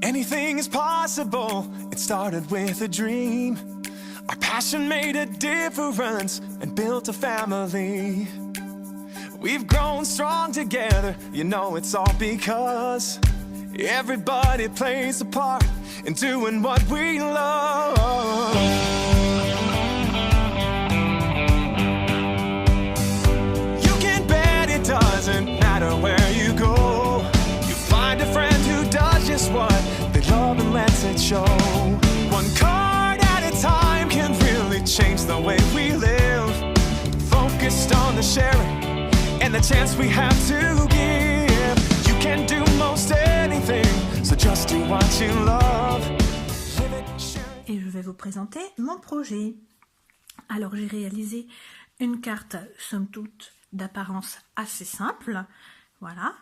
Anything is possible, it started with a dream. Our passion made a difference and built a family. We've grown strong together, you know it's all because everybody plays a part in doing what we love. You can bet it doesn't matter where you go. You find a friend who does just what they love and lets it show. One card at a time can really change the way we live. Focused on the sharing and the chance we have to give. You can do most anything, so just do what you love. Et je vais vous présenter mon projet. Alors j'ai réalisé une carte somme toute d'apparence assez simple. Voilà,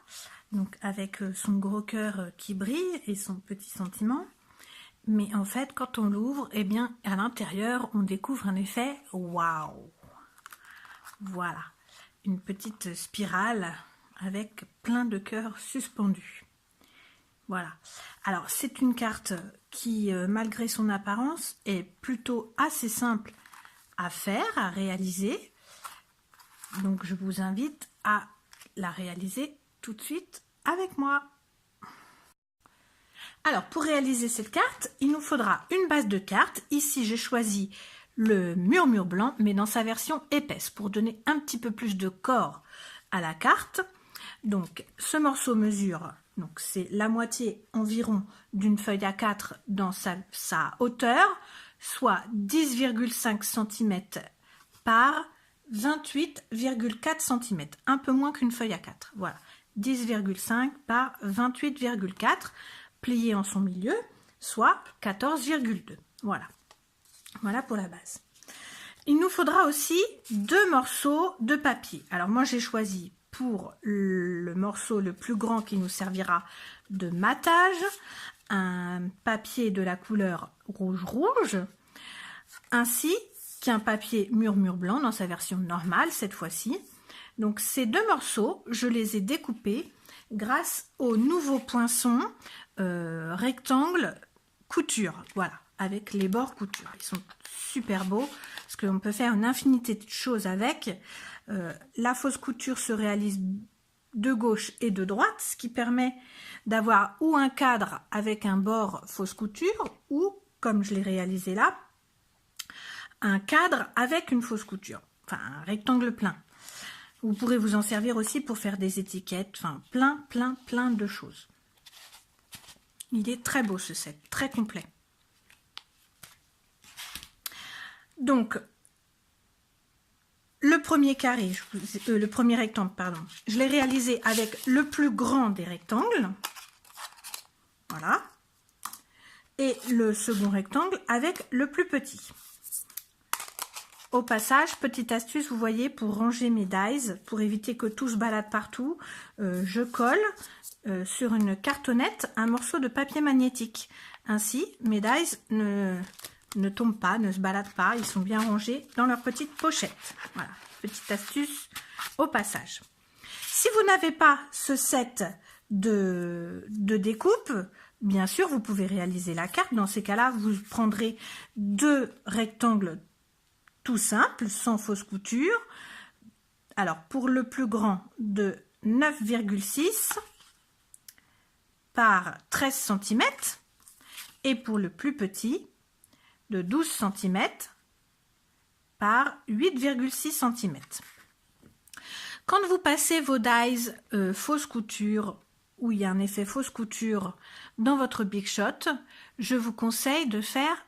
donc avec son gros cœur qui brille et son petit sentiment. Mais en fait, quand on l'ouvre, eh bien à l'intérieur, on découvre un effet waouh. Voilà. Une petite spirale avec plein de cœurs suspendus. Voilà. Alors, c'est une carte qui, malgré son apparence, est plutôt assez simple à faire, à réaliser. Donc, je vous invite à la réaliser tout de suite avec moi. Alors, pour réaliser cette carte, il nous faudra une base de cartes. Ici, j'ai choisi le murmure blanc, mais dans sa version épaisse, pour donner un petit peu plus de corps à la carte. Donc, ce morceau mesure, donc c'est la moitié environ d'une feuille A4 dans sa hauteur, soit 10,5 cm par 28,4 cm, un peu moins qu'une feuille A4. Voilà, 10,5 par 28,4, plié en son milieu, soit 14,2. Voilà. Voilà pour la base. Il nous faudra aussi 2 morceaux de papier. Alors moi j'ai choisi pour le morceau le plus grand qui nous servira de matage, un papier de la couleur rouge, ainsi qu'un papier murmure blanc dans sa version normale cette fois-ci. Donc ces 2 morceaux, je les ai découpés grâce au nouveau poinçon rectangle couture. Voilà. Avec les bords couture. Ils sont super beaux parce qu'on peut faire une infinité de choses avec. La fausse couture se réalise de gauche et de droite, ce qui permet d'avoir ou un cadre avec un bord fausse couture ou, comme je l'ai réalisé là, un cadre avec une fausse couture, enfin un rectangle plein. Vous pourrez vous en servir aussi pour faire des étiquettes, enfin plein de choses. Il est très beau ce set, très complet. Donc, le premier carré, le premier rectangle, pardon, je l'ai réalisé avec le plus grand des rectangles. Voilà. Et le second rectangle avec le plus petit. Au passage, petite astuce, vous voyez, pour ranger mes dies, pour éviter que tout se balade partout, je colle sur une cartonnette un morceau de papier magnétique. Ainsi, mes dies ne tombent pas, ne se baladent pas, ils sont bien rangés dans leur petite pochette. Voilà, petite astuce au passage. Si vous n'avez pas ce set de découpe, bien sûr, vous pouvez réaliser la carte. Dans ces cas-là, vous prendrez 2 rectangles tout simples, sans fausse couture. Alors, pour le plus grand, de 9,6 par 13 cm, et pour le plus petit, de 12 cm par 8,6 cm. Quand vous passez vos dies fausse couture, où il y a un effet fausse couture dans votre Big Shot, je vous conseille de faire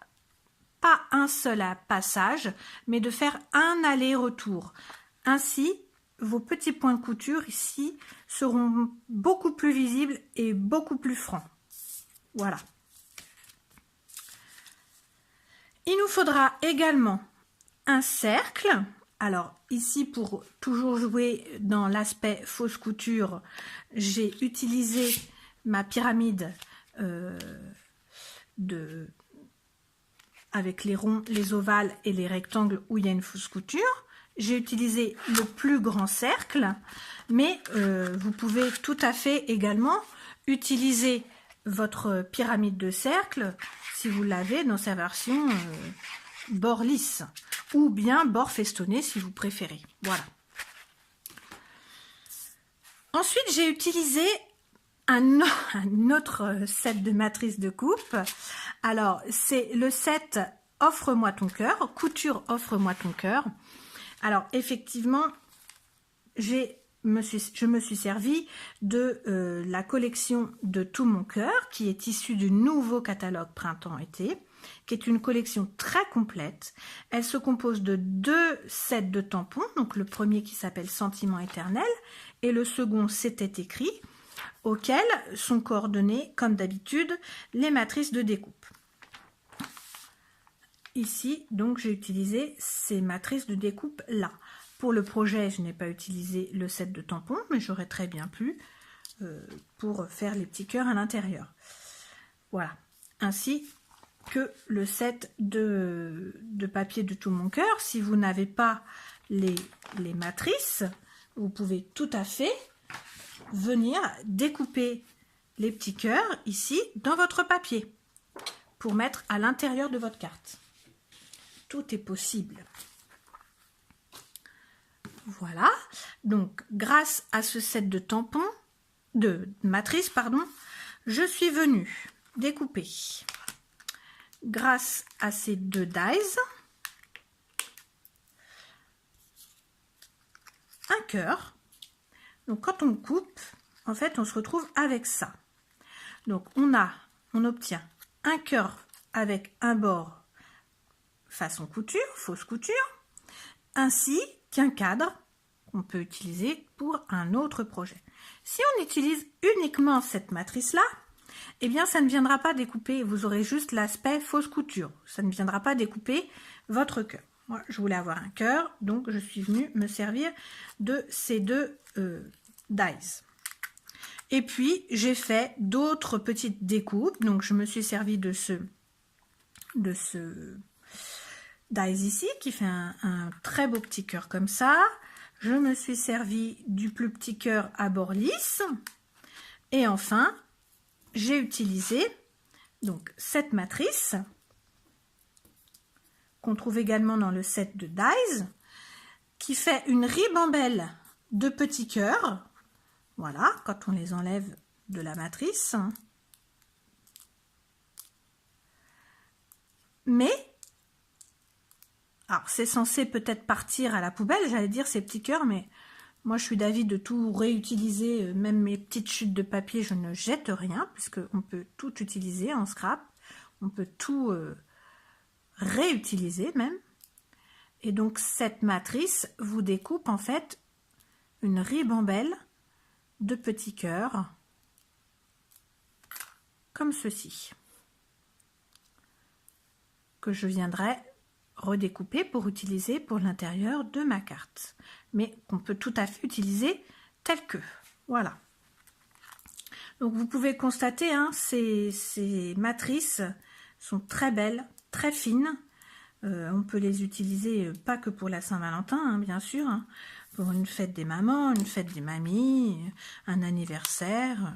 pas un seul passage, mais de faire un aller-retour. Ainsi, vos petits points de couture ici seront beaucoup plus visibles et beaucoup plus francs. Voilà. Il nous faudra également un cercle. Alors ici, pour toujours jouer dans l'aspect fausse couture, j'ai utilisé ma pyramide avec les ronds, les ovales et les rectangles où il y a une fausse couture. J'ai utilisé le plus grand cercle, mais vous pouvez tout à fait également utiliser votre pyramide de cercle, si vous l'avez dans sa version bord lisse, ou bien bord festonné si vous préférez. Voilà. Ensuite, j'ai utilisé un autre set de matrices de coupe. Alors, c'est le set Offre-moi ton cœur, couture Offre-moi ton cœur. Alors, effectivement, je me suis servi de la collection de Tout mon cœur, qui est issue du nouveau catalogue printemps-été, qui est une collection très complète. Elle se compose de 2 sets de tampons, donc le premier qui s'appelle Sentiment éternel, et le second C'était écrit, auxquels sont coordonnées, comme d'habitude, les matrices de découpe. Ici, donc, j'ai utilisé ces matrices de découpe là. Pour le projet, je n'ai pas utilisé le set de tampons, mais j'aurais très bien pu pour faire les petits cœurs à l'intérieur. Voilà. Ainsi que le set de papier de Tout mon cœur. Si vous n'avez pas les matrices, vous pouvez tout à fait venir découper les petits cœurs ici dans votre papier pour mettre à l'intérieur de votre carte. Tout est possible. Voilà. Donc, grâce à ce set de tampons, de matrices, pardon, je suis venue découper, grâce à ces 2 dies, un cœur. Donc, quand on coupe, en fait, on se retrouve avec ça. Donc, on obtient un cœur avec un bord façon couture, fausse couture, ainsi qu'un cadre qu'on peut utiliser pour un autre projet. Si on utilise uniquement cette matrice-là, eh bien, ça ne viendra pas découper, vous aurez juste l'aspect fausse couture. Ça ne viendra pas découper votre cœur. Moi, je voulais avoir un cœur, donc je suis venue me servir de ces 2 dies. Et puis, j'ai fait d'autres petites découpes. Donc, je me suis servi de ce dies ici, qui fait un très beau petit cœur comme ça. Je me suis servi du plus petit cœur à bord lisse. Et enfin, j'ai utilisé donc cette matrice, qu'on trouve également dans le set de dies, qui fait une ribambelle de petits cœurs. Voilà, quand on les enlève de la matrice. Mais, alors c'est censé peut-être partir à la poubelle, j'allais dire ces petits cœurs, mais moi je suis d'avis de tout réutiliser, même mes petites chutes de papier, je ne jette rien, puisqu'on peut tout utiliser en scrap, on peut tout réutiliser même. Et donc cette matrice vous découpe en fait une ribambelle de petits cœurs comme ceci, que je viendrai redécouper pour utiliser pour l'intérieur de ma carte, mais qu'on peut tout à fait utiliser tel que. Voilà. Donc vous pouvez constater, hein, ces matrices sont très belles, très fines. On peut les utiliser pas que pour la Saint-Valentin, hein, bien sûr, hein, pour une fête des mamans, une fête des mamies, un anniversaire.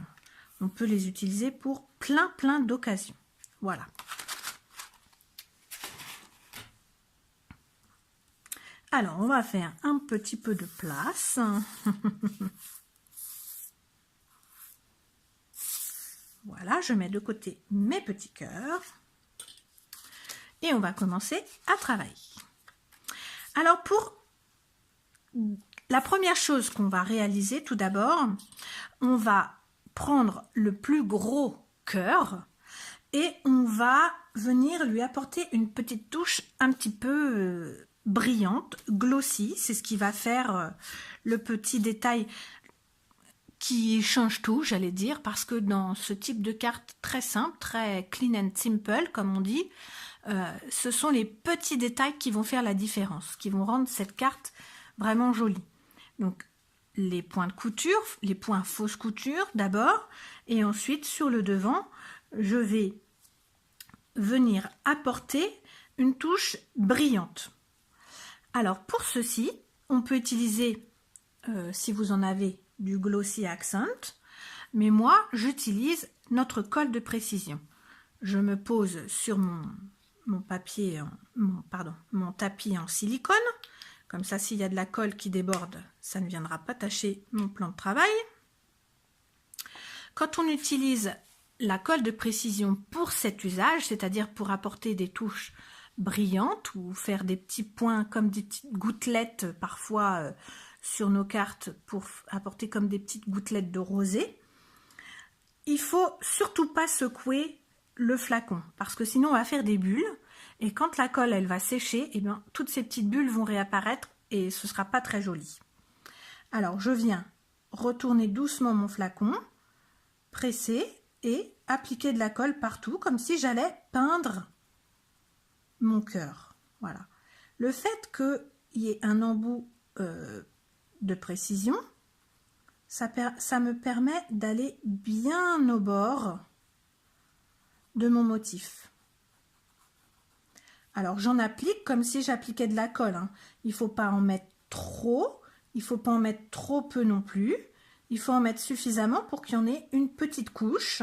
On peut les utiliser pour plein d'occasions. Voilà. Alors, on va faire un petit peu de place. Voilà, je mets de côté mes petits cœurs. Et on va commencer à travailler. Alors, pour la première chose qu'on va réaliser, tout d'abord, on va prendre le plus gros cœur et on va venir lui apporter une petite touche un petit peu brillante, glossy. C'est ce qui va faire le petit détail qui change tout, j'allais dire, parce que dans ce type de carte très simple, très clean and simple, comme on dit, ce sont les petits détails qui vont faire la différence, qui vont rendre cette carte vraiment jolie. Donc, les points de couture, les points fausse couture d'abord, et ensuite sur le devant, je vais venir apporter une touche brillante. Alors, pour ceci, on peut utiliser, si vous en avez, du Glossy Accent. Mais moi, j'utilise notre colle de précision. Je me pose sur mon tapis en silicone. Comme ça, s'il y a de la colle qui déborde, ça ne viendra pas tacher mon plan de travail. Quand on utilise la colle de précision pour cet usage, c'est-à-dire pour apporter des touches brillantes ou faire des petits points comme des petites gouttelettes parfois sur nos cartes pour apporter comme des petites gouttelettes de rosée, il faut surtout pas secouer le flacon parce que sinon on va faire des bulles et quand la colle elle va sécher, eh bien, toutes ces petites bulles vont réapparaître et ce sera pas très joli. Alors je viens retourner doucement mon flacon, presser et appliquer de la colle partout comme si j'allais peindre mon cœur. Voilà. Le fait qu'il y ait un embout de précision, ça me permet d'aller bien au bord de mon motif. Alors j'en applique comme si j'appliquais de la colle, hein. Il ne faut pas en mettre trop, il ne faut pas en mettre trop peu non plus. Il faut en mettre suffisamment pour qu'il y en ait une petite couche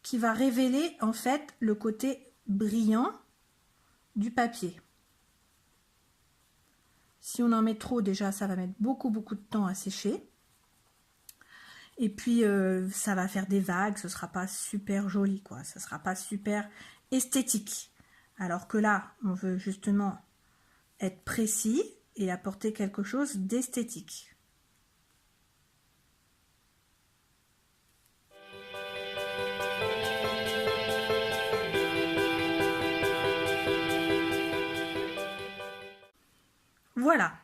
qui va révéler en fait le côté brillant du papier. Si on en met trop, déjà ça va mettre beaucoup de temps à sécher. Et puis ça va faire des vagues, ce sera pas super joli quoi, ça sera pas super esthétique. Alors que là, on veut justement être précis et apporter quelque chose d'esthétique. Voilà,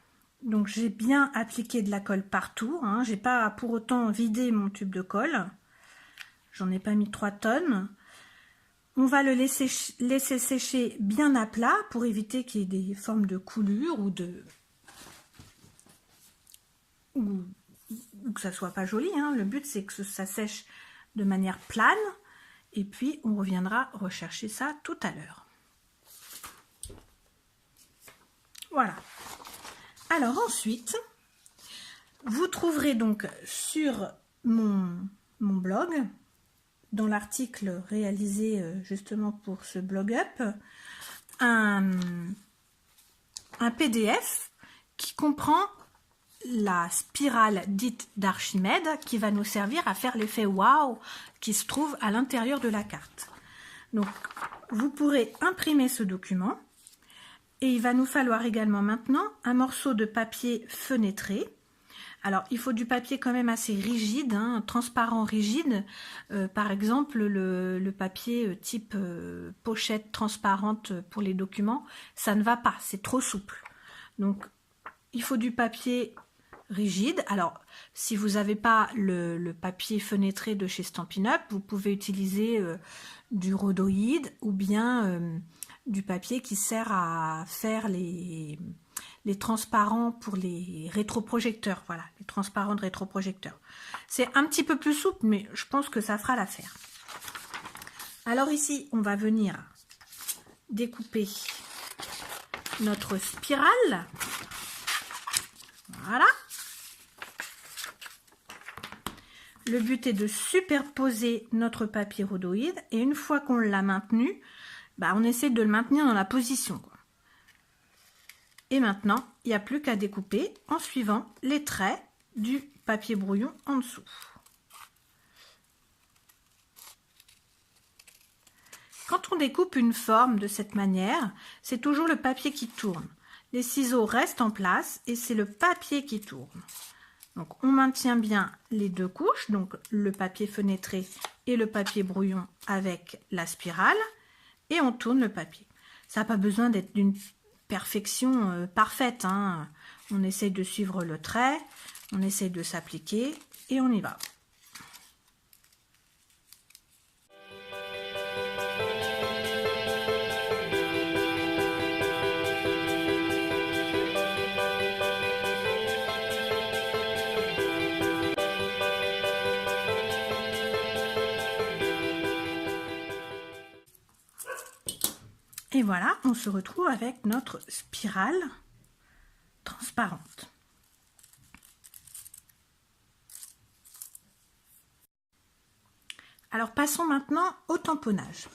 donc j'ai bien appliqué de la colle partout, hein. J'ai pas pour autant vidé mon tube de colle, j'en ai pas mis 3 tonnes. On va le laisser sécher bien à plat pour éviter qu'il y ait des formes de coulures ou que ça soit pas joli, hein. Le but c'est que ça sèche de manière plane et puis on reviendra rechercher ça tout à l'heure. Voilà. Alors ensuite, vous trouverez donc sur mon blog, dans l'article réalisé justement pour ce blog up, un PDF qui comprend la spirale dite d'Archimède qui va nous servir à faire l'effet waouh qui se trouve à l'intérieur de la carte. Donc vous pourrez imprimer ce document. Et il va nous falloir également maintenant un morceau de papier fenêtré. Alors, il faut du papier quand même assez rigide, hein, transparent rigide. Par exemple, le papier type pochette transparente pour les documents, ça ne va pas, c'est trop souple. Donc, il faut du papier rigide. Alors, si vous n'avez pas le papier fenêtré de chez Stampin' Up, vous pouvez utiliser du rhodoïde ou bien du papier qui sert à faire les transparents pour les rétroprojecteurs. Voilà, les transparents de rétroprojecteurs. C'est un petit peu plus souple, mais je pense que ça fera l'affaire. Alors ici, on va venir découper notre spirale. Voilà. Le but est de superposer notre papier rhodoïde et une fois qu'on l'a maintenu, on essaie de le maintenir dans la position, quoi. Et maintenant, il n'y a plus qu'à découper en suivant les traits du papier brouillon en dessous. Quand on découpe une forme de cette manière, c'est toujours le papier qui tourne. Les ciseaux restent en place et c'est le papier qui tourne. Donc on maintient bien les deux couches, donc le papier fenêtré et le papier brouillon avec la spirale. Et on tourne le papier. Ça n'a pas besoin d'être d'une perfection parfaite, hein. On essaye de suivre le trait, on essaye de s'appliquer et on y va. Et voilà, on se retrouve avec notre spirale transparente. Alors passons maintenant au tamponnage.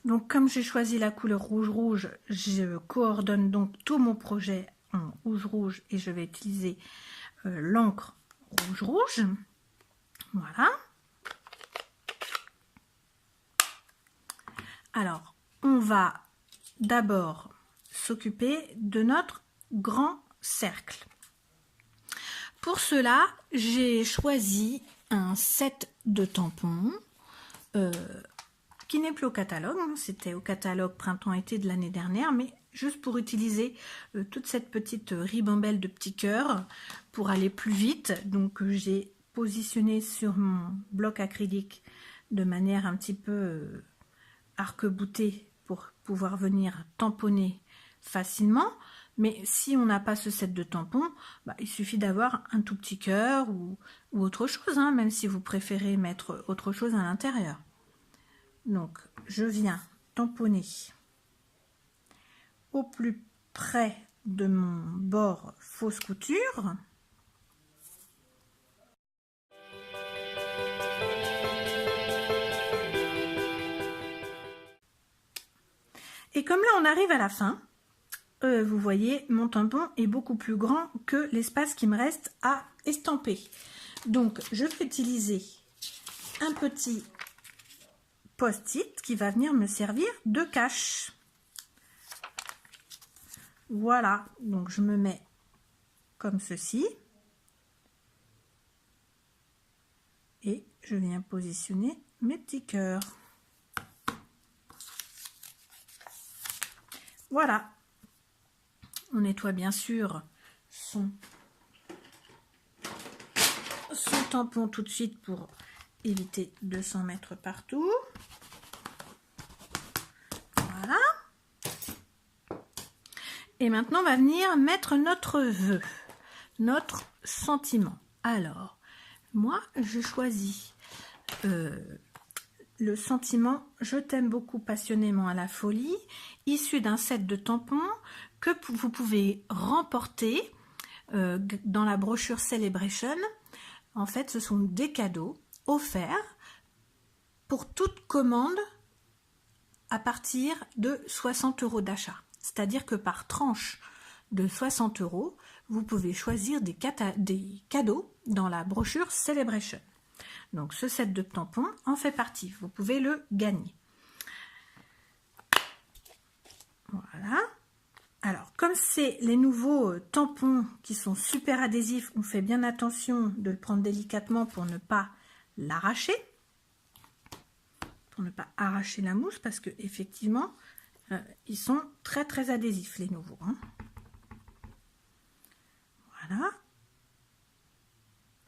Donc comme j'ai choisi la couleur rouge, je coordonne donc tout mon projet en rouge et je vais utiliser l'encre rouge. Voilà. Alors, on va d'abord s'occuper de notre grand cercle. Pour cela, j'ai choisi un set de tampons qui n'est plus au catalogue. C'était au catalogue printemps-été de l'année dernière, mais juste pour utiliser toute cette petite ribambelle de petits cœurs pour aller plus vite. Donc, j'ai positionné sur mon bloc acrylique de manière un petit peu arc-boutée pour pouvoir venir tamponner facilement. Mais si on n'a pas ce set de tampons, il suffit d'avoir un tout petit cœur ou autre chose, même si vous préférez mettre autre chose à l'intérieur. Donc, je viens tamponner au plus près de mon bord fausse couture. Et comme là, on arrive à la fin, vous voyez, mon tampon est beaucoup plus grand que l'espace qui me reste à estamper. Donc, je vais utiliser un petit post-it qui va venir me servir de cache. Voilà, donc je me mets comme ceci. Et je viens positionner mes petits cœurs. Voilà. On nettoie bien sûr son tampon tout de suite pour éviter de s'en mettre partout. Voilà. Et maintenant, on va venir mettre notre vœu, notre sentiment. Alors, moi, je choisis le sentiment « Je t'aime beaucoup passionnément à la folie », issu d'un set de tampons que vous pouvez remporter dans la brochure Celebration. En fait, ce sont des cadeaux offerts pour toute commande à partir de 60 € d'achat. C'est-à-dire que par tranche de 60 €, vous pouvez choisir des cadeaux dans la brochure Celebration. Donc, ce set de tampons en fait partie. Vous pouvez le gagner. Voilà. Alors, comme c'est les nouveaux tampons qui sont super adhésifs, on fait bien attention de le prendre délicatement pour ne pas l'arracher. Pour ne pas arracher la mousse, parce que effectivement, ils sont très très adhésifs, les nouveaux. Voilà.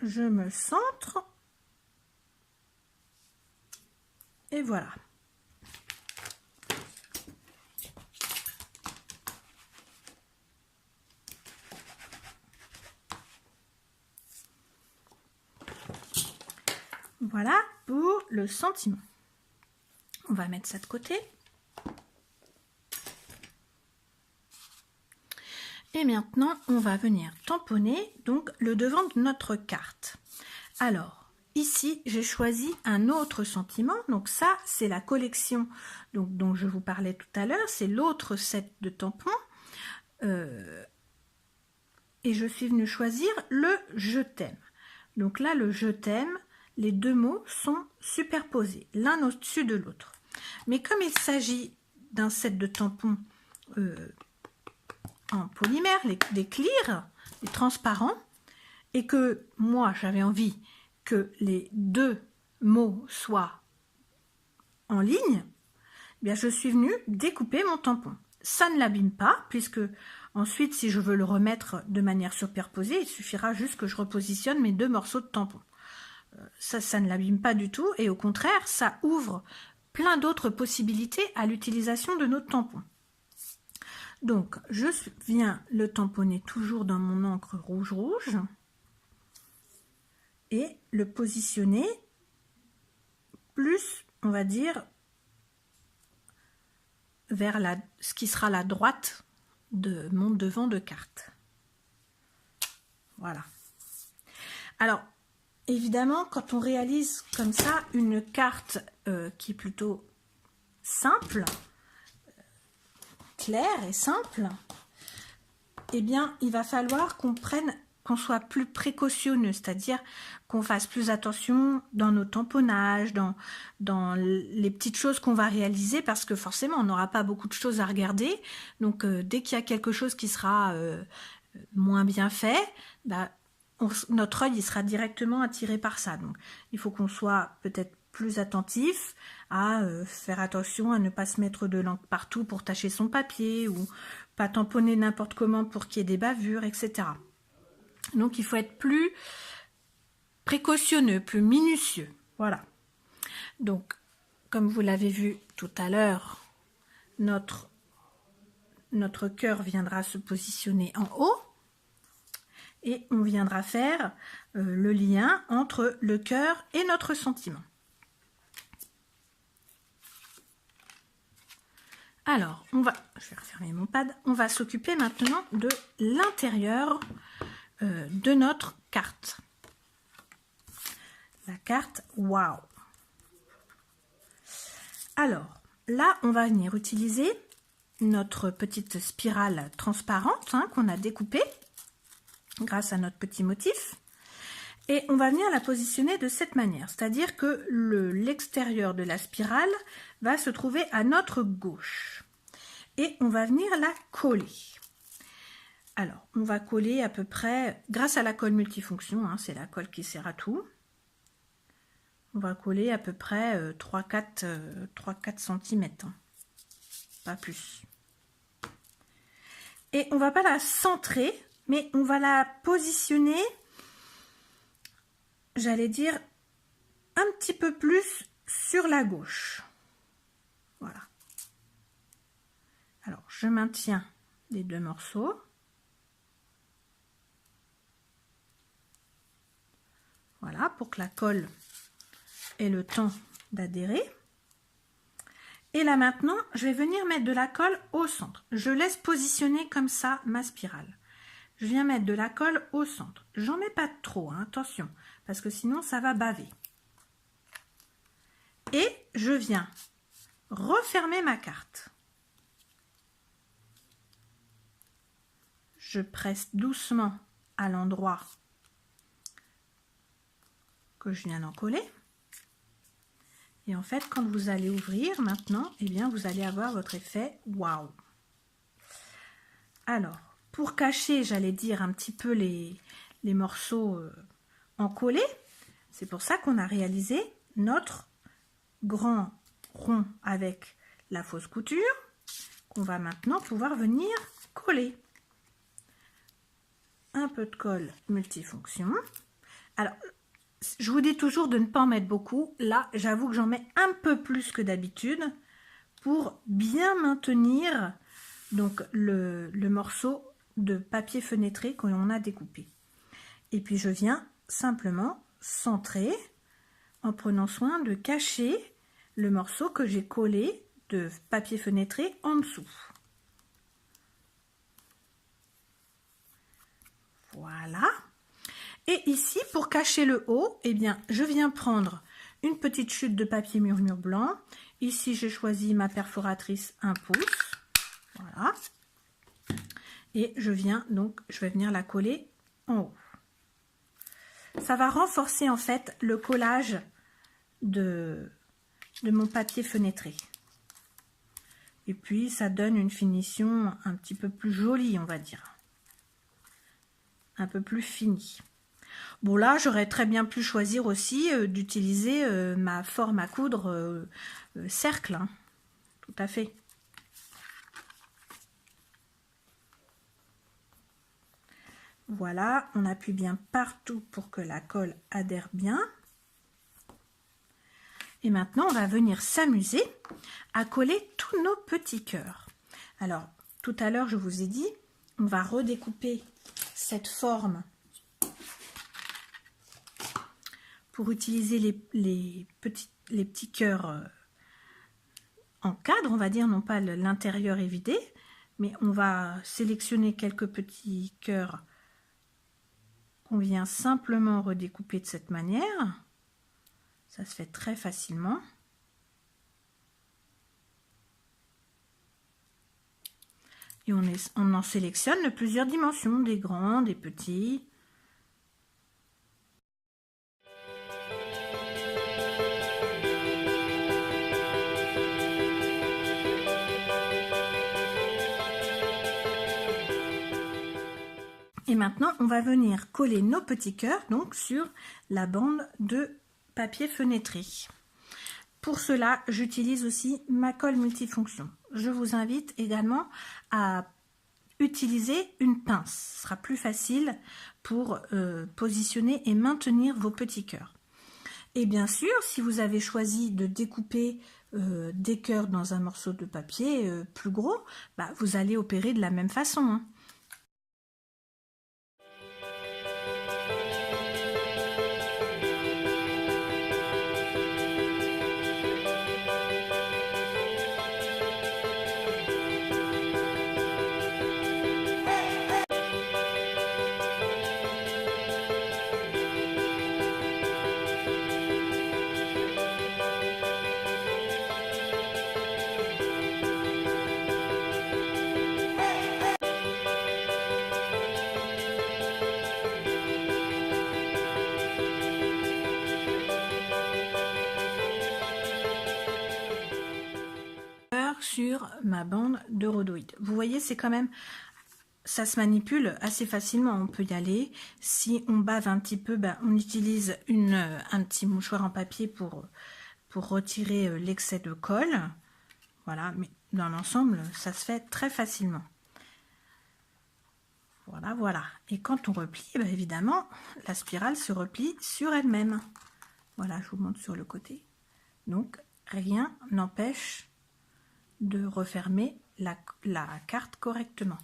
Je me centre. Et voilà. Voilà pour le sentiment. On va mettre ça de côté. Et maintenant, on va venir tamponner donc le devant de notre carte. Alors, ici, j'ai choisi un autre sentiment. Donc ça, c'est la collection dont je vous parlais tout à l'heure. C'est l'autre set de tampons. Et je suis venue choisir le « Je t'aime ». Donc là, le « Je t'aime », les deux mots sont superposés, l'un au-dessus de l'autre. Mais comme il s'agit d'un set de tampons en polymère, des clear, des transparents, et que moi, j'avais envie que les deux mots soient en ligne, eh bien, je suis venue découper mon tampon. Ça ne l'abîme pas, puisque ensuite, si je veux le remettre de manière superposée, il suffira juste que je repositionne mes deux morceaux de tampon. Ça ne l'abîme pas du tout, et au contraire, ça ouvre plein d'autres possibilités à l'utilisation de notre tampon. Donc, je viens le tamponner toujours dans mon encre rouge et le positionner plus, on va dire, vers ce qui sera la droite de mon devant de carte. Voilà. Alors, évidemment, quand on réalise comme ça une carte qui est plutôt simple, claire et simple, eh bien, il va falloir qu'on soit plus précautionneux, c'est-à-dire qu'on fasse plus attention dans nos tamponnages, dans les petites choses qu'on va réaliser, parce que forcément, on n'aura pas beaucoup de choses à regarder. Donc, dès qu'il y a quelque chose qui sera moins bien fait, bah, notre œil il sera directement attiré par ça. Donc, il faut qu'on soit peut-être plus attentif à faire attention à ne pas se mettre de l'encre partout pour tacher son papier, ou pas tamponner n'importe comment pour qu'il y ait des bavures, etc. Donc il faut être plus précautionneux, plus minutieux. Voilà. Donc, comme vous l'avez vu tout à l'heure, notre cœur viendra se positionner en haut et on viendra faire le lien entre le cœur et notre sentiment. Alors, je vais refermer mon pad, on va s'occuper maintenant de l'intérieur de notre carte. La carte Wow. Alors, là, on va venir utiliser notre petite spirale transparente qu'on a découpée grâce à notre petit motif. Et on va venir la positionner de cette manière, c'est-à-dire que l'extérieur de la spirale va se trouver à notre gauche. Et on va venir la coller. Alors, on va coller à peu près, grâce à la colle multifonction, c'est la colle qui sert à tout. On va coller à peu près 3-4 cm, pas plus. Et on va pas la centrer, mais on va la positionner, j'allais dire, un petit peu plus sur la gauche. Voilà. Alors, je maintiens les deux morceaux. Voilà, pour que la colle ait le temps d'adhérer. Et là maintenant, je vais venir mettre de la colle au centre. Je laisse positionner comme ça ma spirale. Je viens mettre de la colle au centre. J'en mets pas trop, attention, parce que sinon ça va baver. Et je viens refermer ma carte. Je presse doucement à l'endroit que je viens d'en coller. Et en fait, quand vous allez ouvrir maintenant, eh bien, vous allez avoir votre effet waouh. Alors, pour cacher, j'allais dire, un petit peu les morceaux encollés, c'est pour ça qu'on a réalisé notre grand rond avec la fausse couture, qu'on va maintenant pouvoir venir coller. Un peu de colle multifonction. Alors, je vous dis toujours de ne pas en mettre beaucoup. Là, j'avoue que j'en mets un peu plus que d'habitude pour bien maintenir donc le morceau de papier fenêtré qu'on a découpé. Et puis, je viens simplement centrer en prenant soin de cacher le morceau que j'ai collé de papier fenêtré en dessous. Voilà. Et ici, pour cacher le haut, eh bien, je viens prendre une petite chute de papier murmure blanc. Ici, j'ai choisi ma perforatrice 1 pouce. Voilà. Et je vais venir la coller en haut. Ça va renforcer en fait le collage de mon papier fenêtré. Et puis, ça donne une finition un petit peu plus jolie, on va dire. Un peu plus finie. Bon, là, j'aurais très bien pu choisir aussi d'utiliser ma forme à coudre cercle. Tout à fait. Voilà, on appuie bien partout pour que la colle adhère bien. Et maintenant, on va venir s'amuser à coller tous nos petits cœurs. Alors, tout à l'heure, je vous ai dit, on va redécouper cette forme pour utiliser les petits cœurs en cadre, on va dire, non pas l'intérieur est vidé, mais on va sélectionner quelques petits cœurs on vient simplement redécouper de cette manière. Ça se fait très facilement. Et on en sélectionne de plusieurs dimensions, des grands, des petits. Et maintenant, on va venir coller nos petits cœurs donc sur la bande de papier fenêtré. Pour cela, j'utilise aussi ma colle multifonction. Je vous invite également à utiliser une pince. Ce sera plus facile pour positionner et maintenir vos petits cœurs. Et bien sûr, si vous avez choisi de découper des cœurs dans un morceau de papier plus gros, vous allez opérer de la même façon, hein. Sur ma bande de rhodoïde. Vous voyez, c'est quand même, ça se manipule assez facilement, on peut y aller. Si on bave un petit peu, on utilise un petit mouchoir en papier pour retirer l'excès de colle. Voilà, mais dans l'ensemble, ça se fait très facilement. Voilà, voilà. Et quand on replie, évidemment, la spirale se replie sur elle-même. Voilà, je vous montre sur le côté. Donc, rien n'empêche de refermer la carte correctement.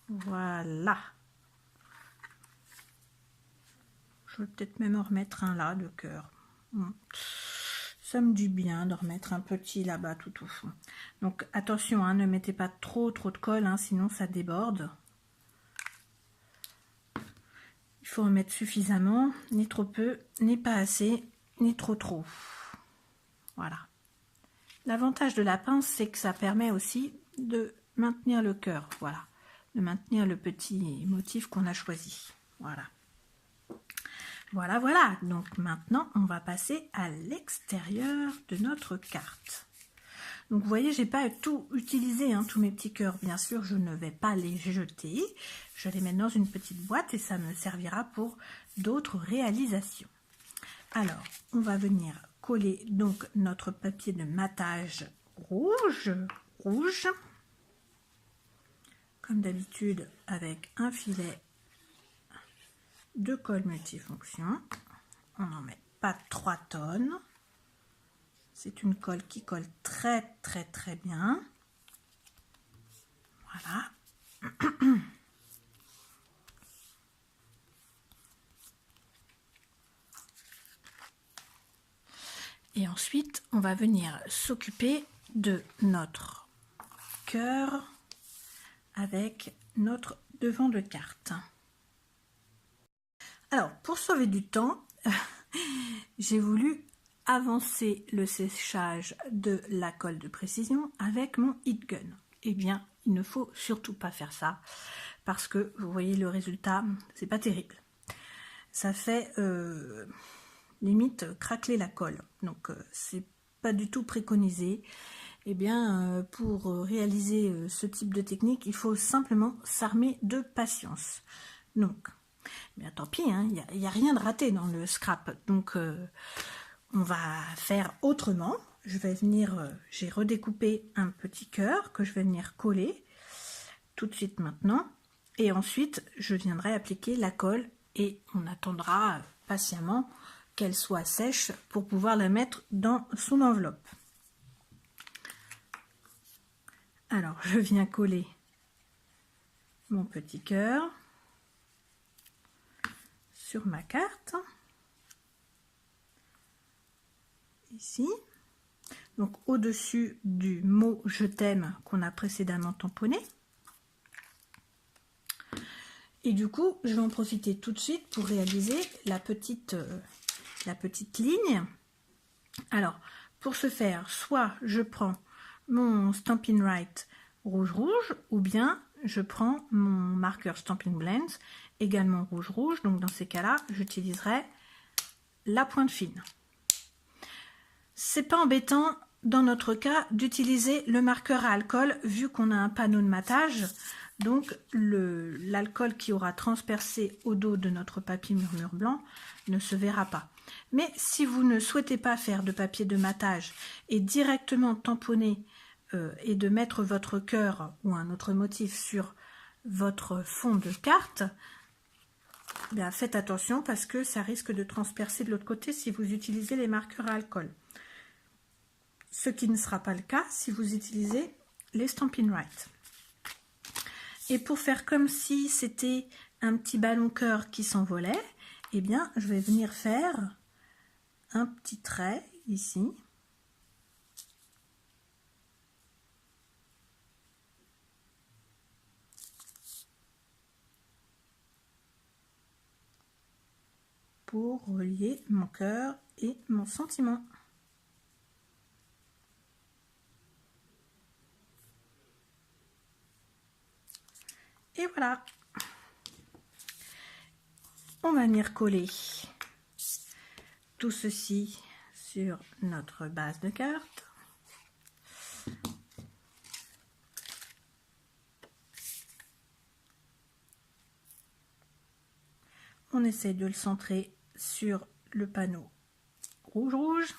Voilà. Je vais peut-être même en remettre un là de cœur. Ça me dit bien de remettre un petit là-bas tout au fond. Donc attention, hein, ne mettez pas trop de colle, hein, sinon ça déborde. Il faut en mettre suffisamment, ni trop peu, ni pas assez, ni trop. Voilà. L'avantage de la pince, c'est que ça permet aussi de maintenir le cœur, voilà, de maintenir le petit motif qu'on a choisi. Voilà. Voilà. Donc maintenant, on va passer à l'extérieur de notre carte. Donc vous voyez, j'ai pas tout utilisé, hein, tous mes petits cœurs. Bien sûr, je ne vais pas les jeter. Je les mets dans une petite boîte et ça me servira pour d'autres réalisations. Alors, on va venir coller donc notre papier de matage rouge, comme d'habitude avec un filet de colle multifonction. On n'en met pas 3 tonnes. C'est une colle qui colle très bien. Voilà. Et ensuite, on va venir s'occuper de notre cœur avec notre devant de carte. Alors, pour sauver du temps, j'ai voulu avancer le séchage de la colle de précision avec mon heat gun. Eh bien, il ne faut surtout pas faire ça parce que vous voyez le résultat, c'est pas terrible. Ça fait limite craqueler la colle, donc c'est pas du tout préconisé. Eh bien, pour réaliser ce type de technique, il faut simplement s'armer de patience. Donc, bien tant pis, hein, il n'y a rien de raté dans le scrap. Donc, on va faire autrement. Je vais venir, j'ai redécoupé un petit cœur que je vais venir coller tout de suite maintenant. Et ensuite, je viendrai appliquer la colle et on attendra patiemment qu'elle soit sèche pour pouvoir la mettre dans son enveloppe. Alors, je viens coller mon petit cœur sur ma carte. Ici. Donc, au-dessus du mot « Je t'aime » qu'on a précédemment tamponné. Et du coup, je vais en profiter tout de suite pour réaliser la petite ligne. Alors, pour ce faire, soit je prends mon Stampin' Write rouge-rouge, ou bien je prends mon marqueur Stampin' Blends, également rouge-rouge. Donc dans ces cas-là, j'utiliserai la pointe fine. C'est pas embêtant dans notre cas d'utiliser le marqueur à alcool vu qu'on a un panneau de matage. Donc l'alcool qui aura transpercé au dos de notre papier murmure blanc ne se verra pas. Mais si vous ne souhaitez pas faire de papier de matage et directement tamponner et de mettre votre cœur ou un autre motif sur votre fond de carte, bien faites attention parce que ça risque de transpercer de l'autre côté si vous utilisez les marqueurs à alcool. Ce qui ne sera pas le cas si vous utilisez les Stampin' Write. Et pour faire comme si c'était un petit ballon cœur qui s'envolait, eh bien, je vais venir faire un petit trait ici. Pour relier mon cœur et mon sentiment. Et voilà. On va venir coller tout ceci sur notre base de carte. On essaie de le centrer sur le panneau rouge-rouge.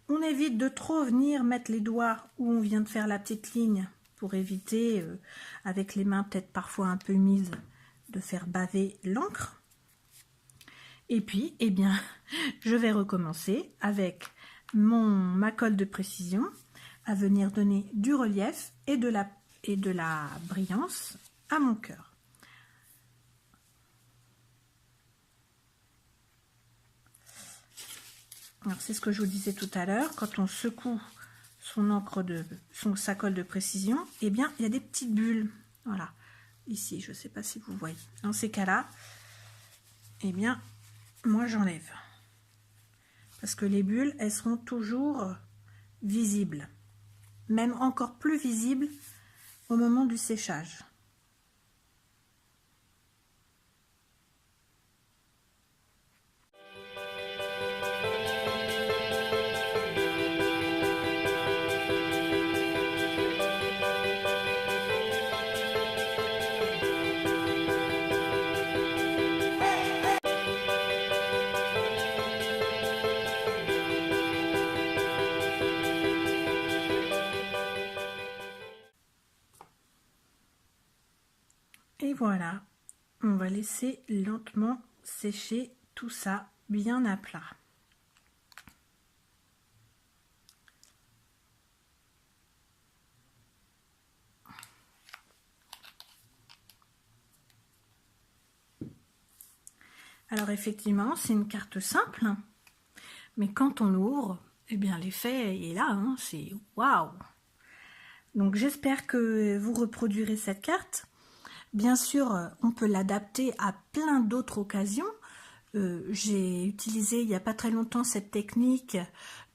On évite de trop venir mettre les doigts où on vient de faire la petite ligne pour éviter, avec les mains peut-être parfois un peu humides, de faire baver l'encre. Et puis, eh bien, je vais recommencer avec ma colle de précision à venir donner du relief et de la brillance à mon cœur. Alors c'est ce que je vous disais tout à l'heure, quand on secoue sa colle de précision, eh bien il y a des petites bulles. Voilà, ici, je ne sais pas si vous voyez. Dans ces cas-là, eh bien, moi j'enlève. Parce que les bulles, elles seront toujours visibles. Même encore plus visibles au moment du séchage. Et voilà, on va laisser lentement sécher tout ça bien à plat. Alors effectivement, c'est une carte simple, mais quand on l'ouvre, eh bien l'effet est là, hein, c'est waouh! Donc j'espère que vous reproduirez cette carte. Bien sûr, on peut l'adapter à plein d'autres occasions. J'ai utilisé il n'y a pas très longtemps cette technique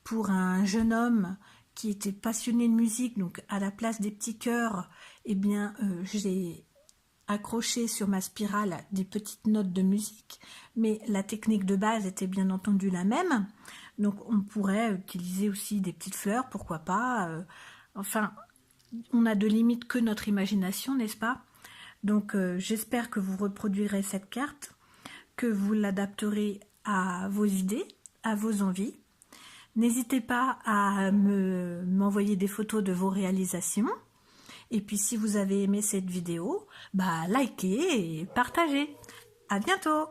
pour un jeune homme qui était passionné de musique. Donc à la place des petits cœurs, eh bien j'ai accroché sur ma spirale des petites notes de musique. Mais la technique de base était bien entendu la même. Donc on pourrait utiliser aussi des petites fleurs, pourquoi pas. Enfin, on n'a de limite que notre imagination, n'est-ce pas? Donc j'espère que vous reproduirez cette carte, que vous l'adapterez à vos idées, à vos envies. N'hésitez pas à m'envoyer des photos de vos réalisations. Et puis si vous avez aimé cette vidéo, likez et partagez. À bientôt!